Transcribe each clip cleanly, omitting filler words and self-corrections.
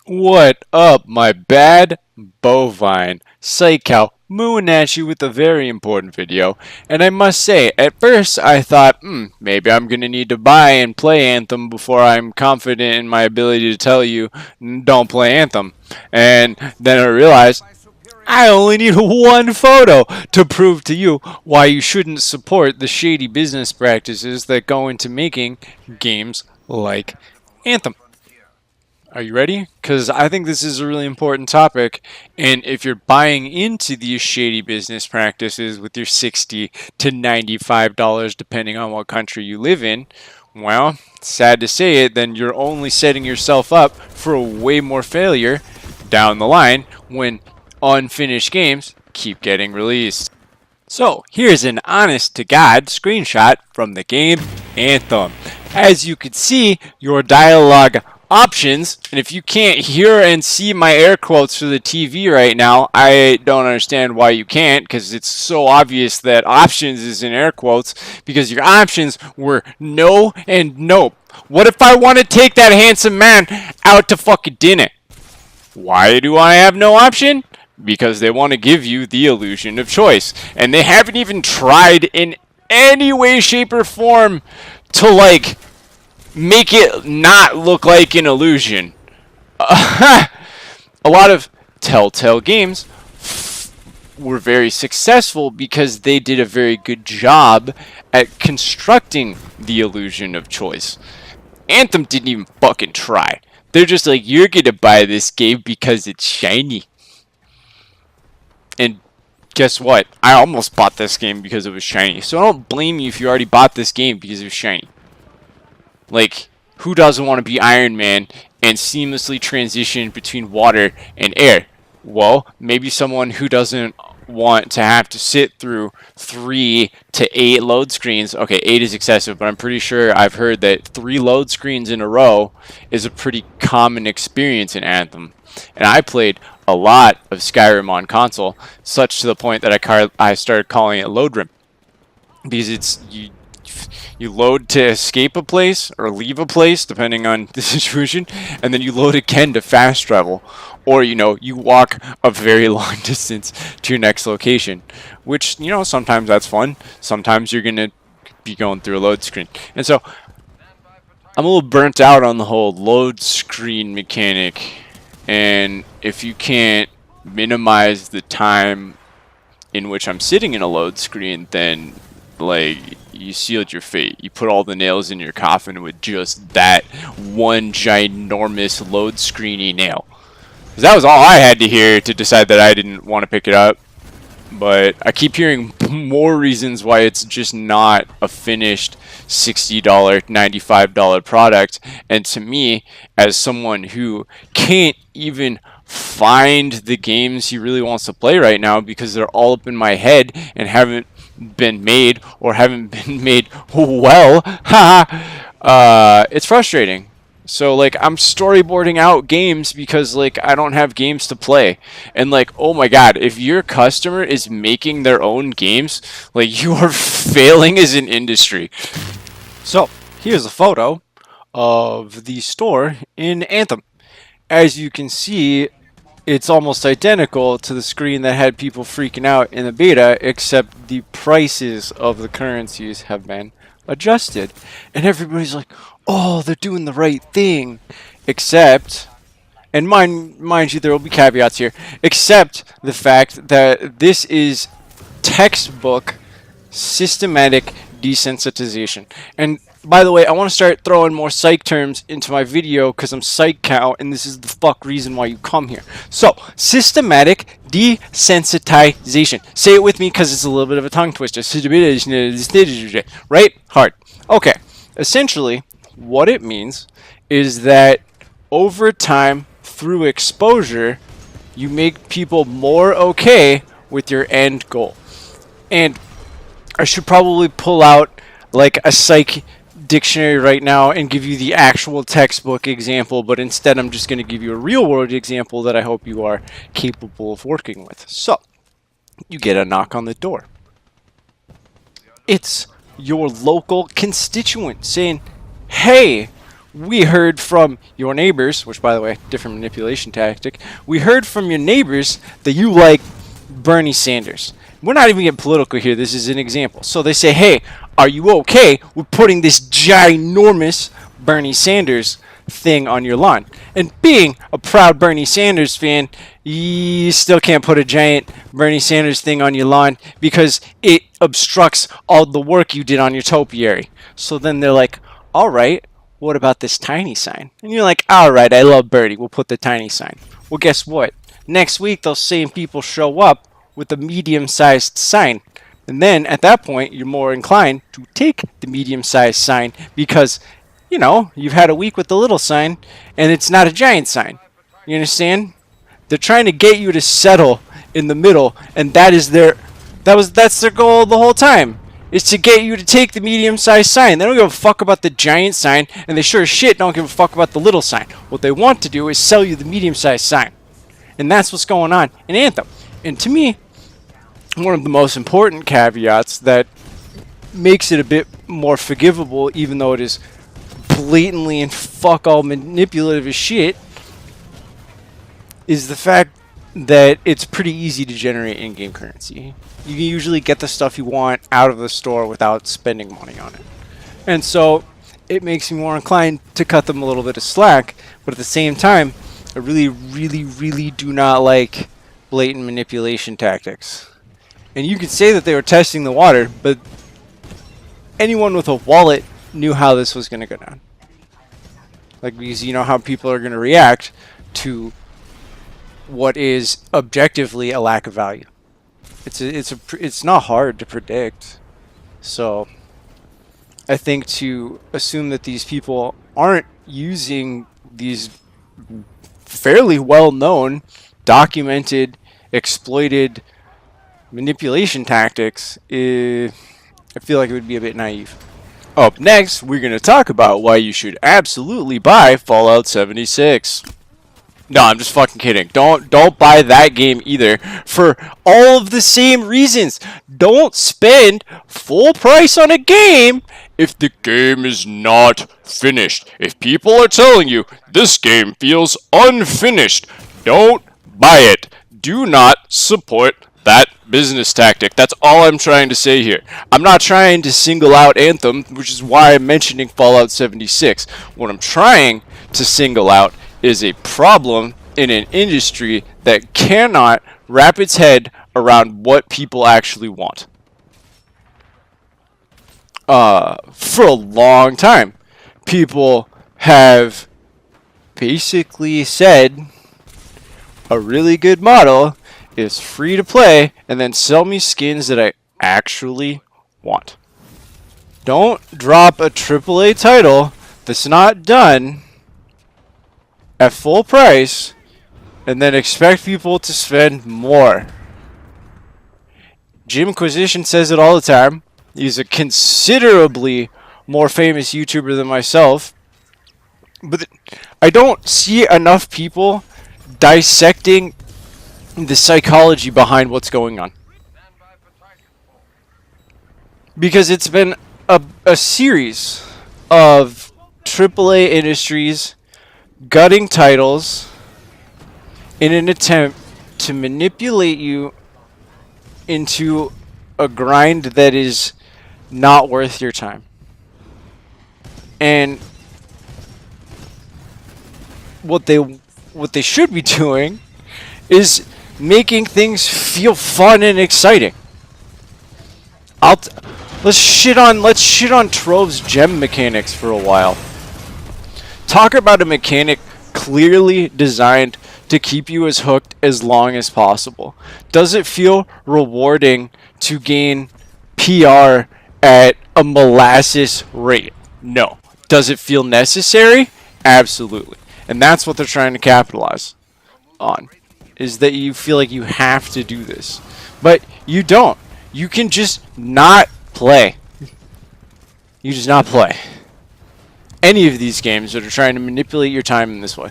What up, my bad bovine? Psych cow, mooing at you with a very important video. And I must say, at first I thought, maybe I'm gonna need to buy and play Anthem before I'm confident in my ability to tell you, don't play Anthem. And then I realized, I only need one photo to prove to you why you shouldn't support the shady business practices that go into making games like Anthem. Are you ready? Because I think this is a really important topic. And if you're buying into these shady business practices with your $60 to $95, depending on what country you live in, well, sad to say it, then you're only setting yourself up for a way more failure down the line when unfinished games keep getting released. So, here's an honest to God screenshot from the game Anthem. As you can see, your dialogue options, and if you can't hear and see my air quotes for the TV right now, I don't understand why you can't, because it's so obvious that options is in air quotes, because your options were no and nope. What if I want to take that handsome man out to fucking dinner? Why do I have no option? Because they want to give you the illusion of choice. And they haven't even tried in any way, shape, or form to, like, make it not look like an illusion. A lot of Telltale games were very successful because they did a very good job at constructing the illusion of choice. Anthem didn't even fucking try. They're just like, you're gonna buy this game because it's shiny. And guess what? I almost bought this game because it was shiny. So I don't blame you if you already bought this game because it was shiny. Like, who doesn't want to be Iron Man and seamlessly transition between water and air? Well, maybe someone who doesn't want to have to sit through 3 to 8 load screens. Okay, 8 is excessive, but I'm pretty sure I've heard that 3 load screens in a row is a pretty common experience in Anthem. And I played a lot of Skyrim on console, such to the point that I started calling it load rim, because it's you load to escape a place or leave a place depending on the situation, and then you load again to fast travel, or you walk a very long distance to your next location, which sometimes that's fun, sometimes you're gonna be going through a load screen. And so I'm a little burnt out on the whole load screen mechanic. And if you can't minimize the time in which I'm sitting in a load screen, then, like, you sealed your fate. You put all the nails in your coffin with just that one ginormous load screeny nail. 'Cause that was all I had to hear to decide that I didn't want to pick it up. But I keep hearing more reasons why it's just not a finished $60, $95 product. And to me, as someone who can't even find the games he really wants to play right now because they're all up in my head and haven't been made or haven't been made well, it's frustrating. So, like, I'm storyboarding out games because, like, I don't have games to play. And, like, oh my god, if your customer is making their own games, like, you are failing as an industry. So, here's a photo of the store in Anthem. As you can see, it's almost identical to the screen that had people freaking out in the beta, except the prices of the currencies have been adjusted. And everybody's like, oh, they're doing the right thing. Except, and mind you, there will be caveats here, except the fact that this is textbook systematic desensitization. And by the way, I want to start throwing more psych terms into my video because I'm psych cow, and this is the fuck reason why you come here. So, systematic desensitization. Say it with me because it's a little bit of a tongue twister. Right? Hard. Okay. Essentially, what it means is that over time, through exposure, you make people more okay with your end goal. And I should probably pull out like a psych dictionary right now and give you the actual textbook example, but instead I'm just going to give you a real world example that I hope you are capable of working with. So, you get a knock on the door. It's your local constituent saying, hey, we heard from your neighbors, which, by the way, different manipulation tactic. We heard from your neighbors that you like Bernie Sanders. We're not even getting political here. This is an example. So they say, hey, are you okay with putting this ginormous Bernie Sanders thing on your lawn? And being a proud Bernie Sanders fan, you still can't put a giant Bernie Sanders thing on your lawn because it obstructs all the work you did on your topiary. So then they're like, all right, what about this tiny sign? And you're like, all right, I love Bernie. We'll put the tiny sign. Well, guess what? Next week, those same people show up with a medium-sized sign. And then at that point, you're more inclined to take the medium-sized sign because, you know, you've had a week with the little sign and it's not a giant sign. You understand? They're trying to get you to settle in the middle, and that's their goal the whole time. Is to get you to take the medium-sized sign. They don't give a fuck about the giant sign, and they sure as shit don't give a fuck about the little sign. What they want to do is sell you the medium-sized sign. And that's what's going on in Anthem. And to me, one of the most important caveats that makes it a bit more forgivable, even though it is blatantly and fuck all manipulative as shit, is the fact that it's pretty easy to generate in-game currency. You can usually get the stuff you want out of the store without spending money on it. And so it makes me more inclined to cut them a little bit of slack, but at the same time, I really, really, really do not like blatant manipulation tactics. And you could say that they were testing the water, but anyone with a wallet knew how this was going to go down. Like, because you know how people are going to react to what is objectively a lack of value. It's not hard to predict. So I think to assume that these people aren't using these fairly well-known, documented, exploited manipulation tactics, I feel like it would be a bit naive. Up next, we're going to talk about why you should absolutely buy Fallout 76. No, I'm just fucking kidding. Don't buy that game either for all of the same reasons. Don't spend full price on a game if the game is not finished. If people are telling you this game feels unfinished, don't buy it. Do not support that business tactic. That's all I'm trying to say here. I'm not trying to single out Anthem, which is why I'm mentioning Fallout 76. What I'm trying to single out is a problem in an industry that cannot wrap its head around what people actually want. For a long time, people have basically said a really good model is free to play and then sell me skins that I actually want. Don't drop a AAA title that's not done at full price and then expect people to spend more. Jim Inquisition says it all the time. He's a considerably more famous YouTuber than myself. But I don't see enough people dissecting the psychology behind what's going on. Because it's been a series of AAA industries gutting titles in an attempt to manipulate you into a grind that is not worth your time. And what they should be doing is making things feel fun and exciting. Let's shit on Trove's gem mechanics for a while. Talk about a mechanic clearly designed to keep you as hooked as long as possible. Does it feel rewarding to gain PR at a molasses rate? No. Does it feel necessary? Absolutely. And that's what they're trying to capitalize on, is that you feel like you have to do this. But you don't. You can just not play. You just not play any of these games that are trying to manipulate your time in this way.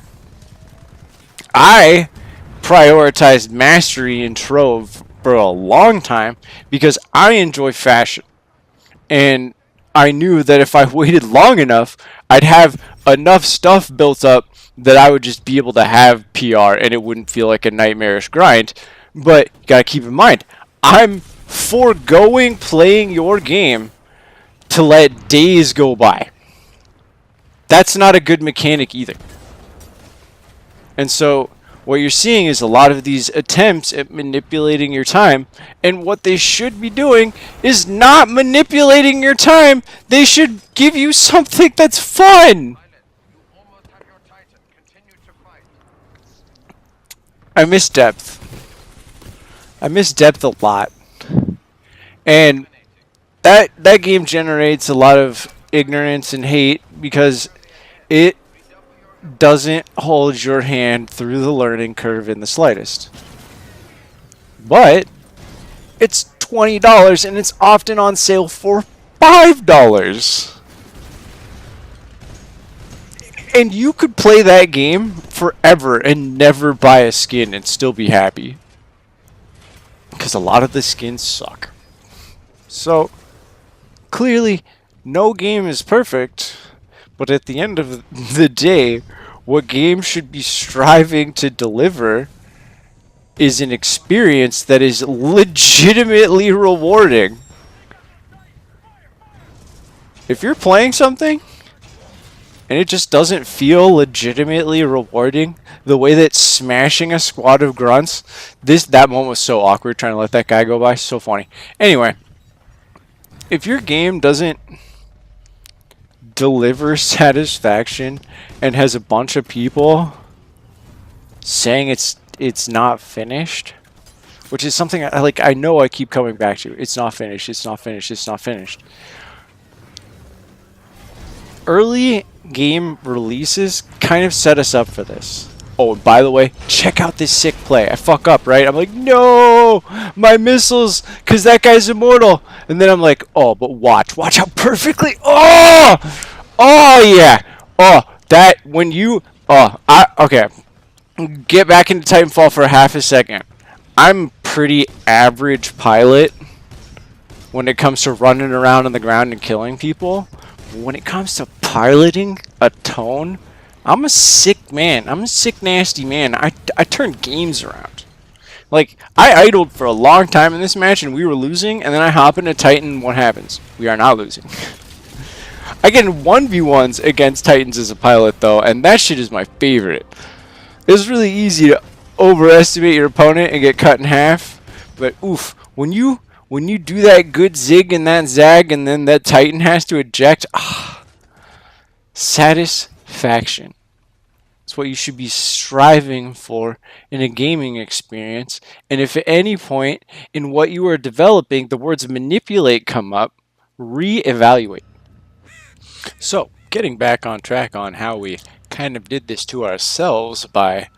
I prioritized mastery in Trove for a long time because I enjoy fashion. And I knew that if I waited long enough, I'd have enough stuff built up that I would just be able to have PR and it wouldn't feel like a nightmarish grind. But you gotta keep in mind, I'm foregoing playing your game to let days go by. That's not a good mechanic either. And so what you're seeing is a lot of these attempts at manipulating your time, and what they should be doing is not manipulating your time. They should give you something that's fun. I miss depth. I miss depth a lot. And that game generates a lot of ignorance and hate because it doesn't hold your hand through the learning curve in the slightest. But it's $20 and it's often on sale for $5. And you could play that game forever and never buy a skin and still be happy. Because a lot of the skins suck. So, clearly, no game is perfect. But at the end of the day, what games should be striving to deliver is an experience that is legitimately rewarding. If you're playing something and it just doesn't feel legitimately rewarding, the way that smashing a squad of grunts, that moment was so awkward trying to let that guy go by, so funny. Anyway, if your game doesn't deliver satisfaction and has a bunch of people saying it's not finished, which is something I know I keep coming back to. It's not finished, it's not finished, it's not finished. Early game releases kind of set us up for this. Oh, and by the way, check out this sick play. I fuck up, right? I'm like, no, my missiles, because that guy's immortal. And then I'm like, oh, but watch how perfectly, oh, yeah. Oh, that, when you, okay. Get back into Titanfall for half a second. I'm pretty average pilot when it comes to running around on the ground and killing people. When it comes to piloting a tone, I'm a sick man. I'm a sick, nasty man. I turned games around. Like, I idled for a long time in this match, and we were losing, and then I hop into Titan, what happens? We are not losing. I get in 1v1s against Titans as a pilot, though, and that shit is my favorite. It's really easy to overestimate your opponent and get cut in half, but oof, when you do that good zig and that zag, and then that Titan has to eject, satisfaction. It's what you should be striving for in a gaming experience. And if at any point in what you are developing the words manipulate come up, reevaluate. So, getting back on track on how we kind of did this to ourselves by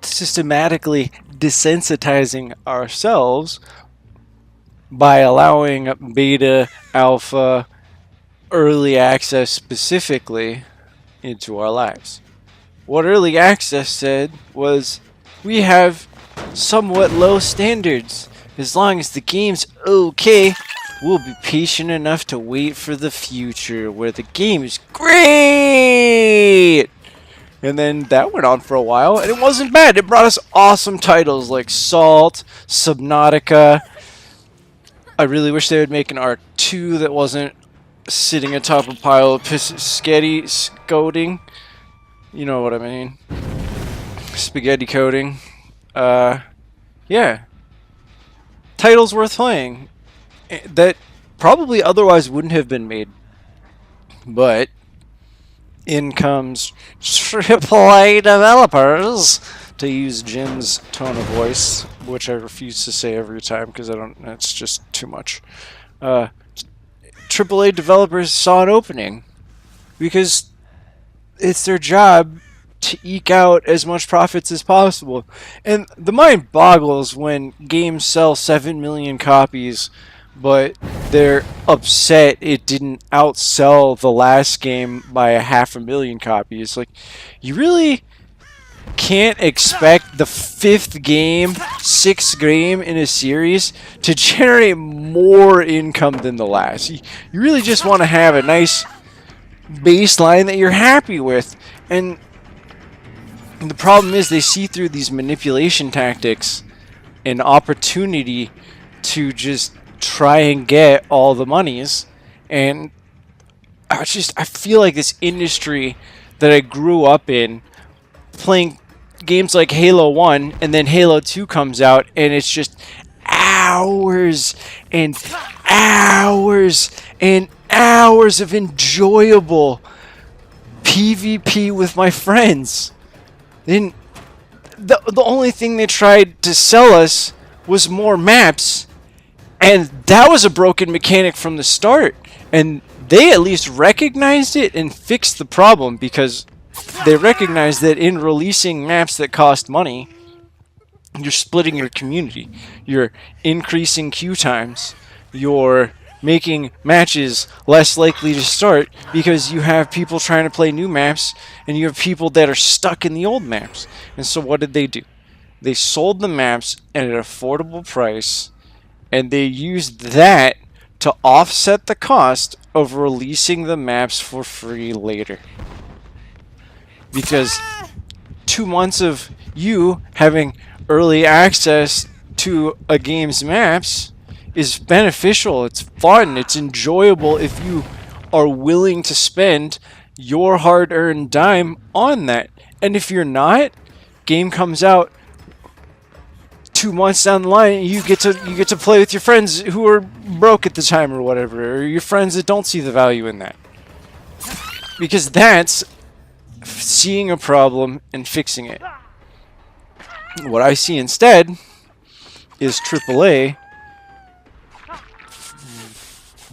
systematically desensitizing ourselves by allowing beta, alpha, early access specifically into our lives. What early access said was, we have somewhat low standards. As long as the game's okay, we'll be patient enough to wait for the future where the game is great. And then that went on for a while, and it wasn't bad. It brought us awesome titles like Salt, Subnautica. I really wish they would make an Arc 2 that wasn't sitting atop a pile of spaghetti coating. You know what I mean. Spaghetti coating. Yeah. Titles worth playing that probably otherwise wouldn't have been made. But in comes AAA developers, to use Jim's tone of voice, which I refuse to say every time because it's just too much. AAA developers saw an opening because it's their job to eke out as much profits as possible. And the mind boggles when games sell 7 million copies, but they're upset it didn't outsell the last game by 500,000 copies. Like, you really can't expect the 5th game, 6th game in a series to generate more income than the last. You really just want to have a nice baseline that you're happy with. And the problem is they see through these manipulation tactics an opportunity to just try and get all the monies. And I feel like this industry that I grew up in, playing games like Halo 1 and then Halo 2 comes out, and it's just hours and hours and hours of enjoyable PvP with my friends. Then the only thing they tried to sell us was more maps, and that was a broken mechanic from the start. And they at least recognized it and fixed the problem, because they recognized that in releasing maps that cost money, you're splitting your community. You're increasing queue times. You're making matches less likely to start because you have people trying to play new maps and you have people that are stuck in the old maps. And so what did they do? They sold the maps at an affordable price, and they used that to offset the cost of releasing the maps for free later. Because 2 months of you having early access to a game's maps is beneficial, it's fun, it's enjoyable if you are willing to spend your hard-earned dime on that. And if you're not, game comes out 2 months down the line, you get to play with your friends who are broke at the time or whatever, or your friends that don't see the value in that. Because that's seeing a problem and fixing it. What I see instead is AAA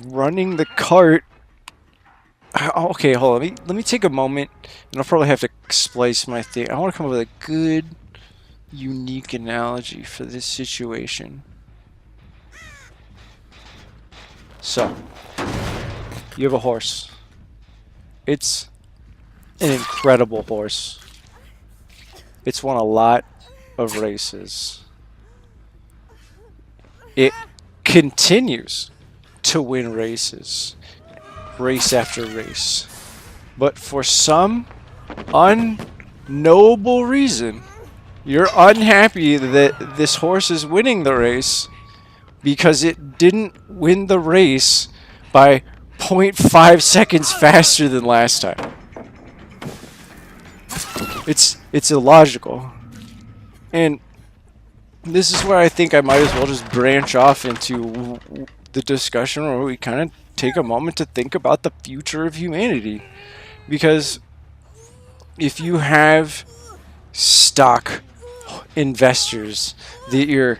running the cart. Okay, hold on. Let me take a moment, and I'll probably have to splice my thing. I want to come up with a good, unique analogy for this situation. So, you have a horse. It's an incredible horse. It's won a lot of races. It continues to win races, race after race. But for some unknowable reason, you're unhappy that this horse is winning the race because it didn't win the race by 0.5 seconds faster than last time. It's illogical. And this is where I think I might as well just branch off into the discussion where we kind of take a moment to think about the future of humanity. Because if you have stock investors that you're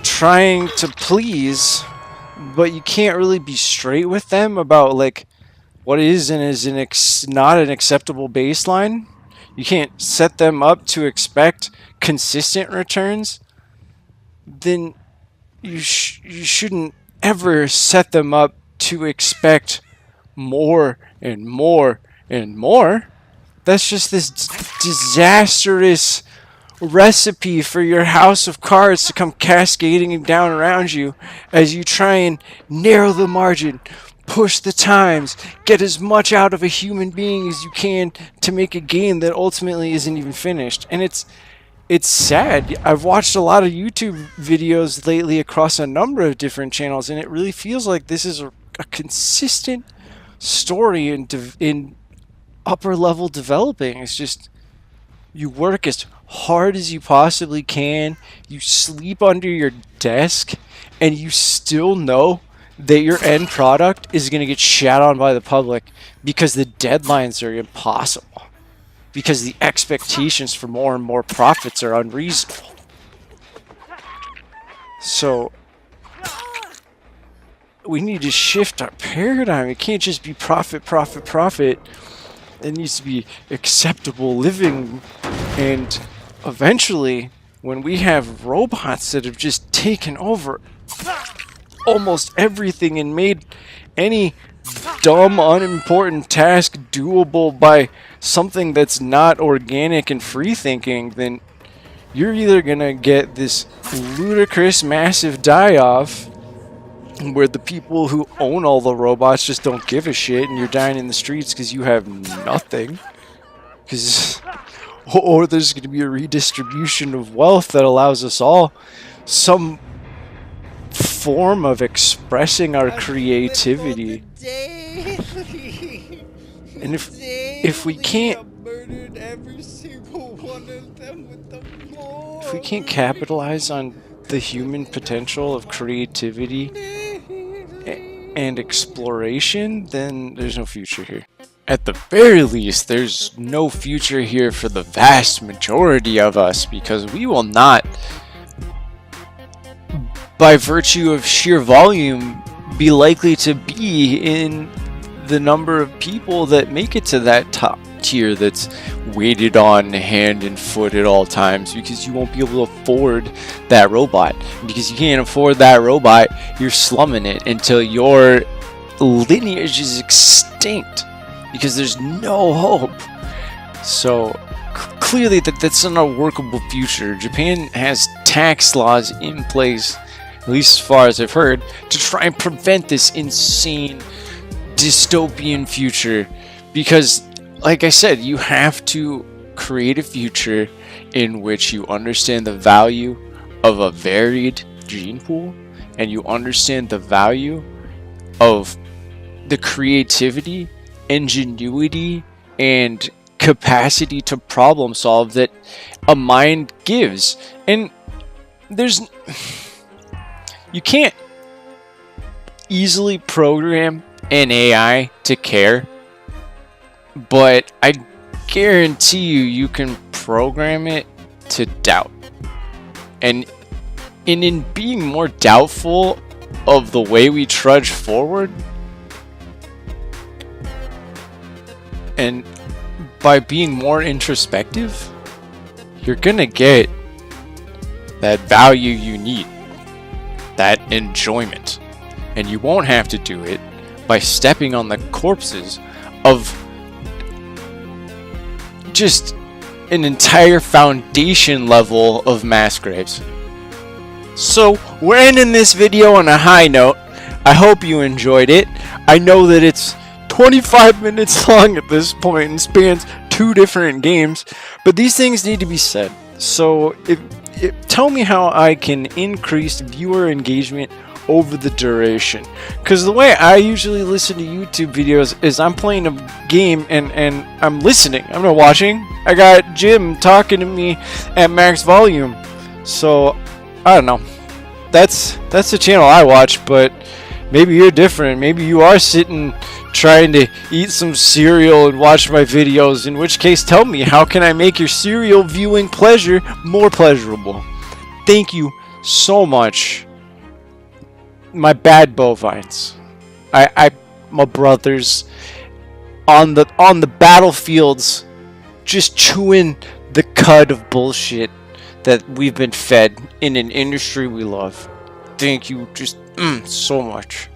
trying to please, but you can't really be straight with them about like what is and is not an acceptable baseline, you can't set them up to expect consistent returns, then you shouldn't ever set them up to expect more and more and more. That's just this disastrous recipe for your house of cards to come cascading down around you as you try and narrow the margin, push the times, get as much out of a human being as you can to make a game that ultimately isn't even finished. And it's sad. I've watched a lot of YouTube videos lately across a number of different channels, and it really feels like this is a consistent story in upper level developing. It's just, you work as hard as you possibly can, you sleep under your desk, and you still know that your end product is going to get shat on by the public because the deadlines are impossible, because the expectations for more and more profits are unreasonable. So we need to shift our paradigm. It can't just be profit, profit, profit. It needs to be acceptable living. And eventually, when we have robots that have just taken over almost everything and made any dumb, unimportant task doable by something that's not organic and free thinking, then you're either gonna get this ludicrous, massive die-off, where the people who own all the robots just don't give a shit and you're dying in the streets because you have nothing. Because, or there's going to be a redistribution of wealth that allows us all some form of expressing our creativity. And if we can't capitalize on the human potential of creativity and exploration, then there's no future here. At the very least, there's no future here for the vast majority of us, because we will not, by virtue of sheer volume, be likely to be in the number of people that make it to that top tier that's weighted on hand and foot at all times, because you won't be able to afford that robot. Because you can't afford that robot, you're slumming it until your lineage is extinct, because there's no hope. So clearly that's not a workable future. Japan has tax laws in place, at least as far as I've heard, to try and prevent this insane dystopian future. Because, like I said, you have to create a future in which you understand the value of a varied gene pool, and you understand the value of the creativity, ingenuity, and capacity to problem solve that a mind gives. And you can't easily program an AI to care, but I guarantee you can program it to doubt. And in being more doubtful of the way we trudge forward, and by being more introspective, you're gonna get that value you need, that enjoyment. And you won't have to do it by stepping on the corpses of just an entire foundation level of mass graves. So we're ending this video on a high note. I hope you enjoyed it. I know that it's 25 minutes long at this point and spans 2 different games, but these things need to be said. So tell me how I can increase viewer engagement over the duration, because the way I usually listen to YouTube videos is I'm playing a game and I'm listening, I'm not watching. I got Jim talking to me at max volume, so I don't know. That's the channel I watch, but maybe you're different. Maybe you are sitting trying to eat some cereal and watch my videos, in which case tell me, how can I make your cereal viewing pleasure more pleasurable? Thank you so much, my bad bovines. My brothers on the battlefields, just chewing the cud of bullshit that we've been fed in an industry we love. Thank you just so much.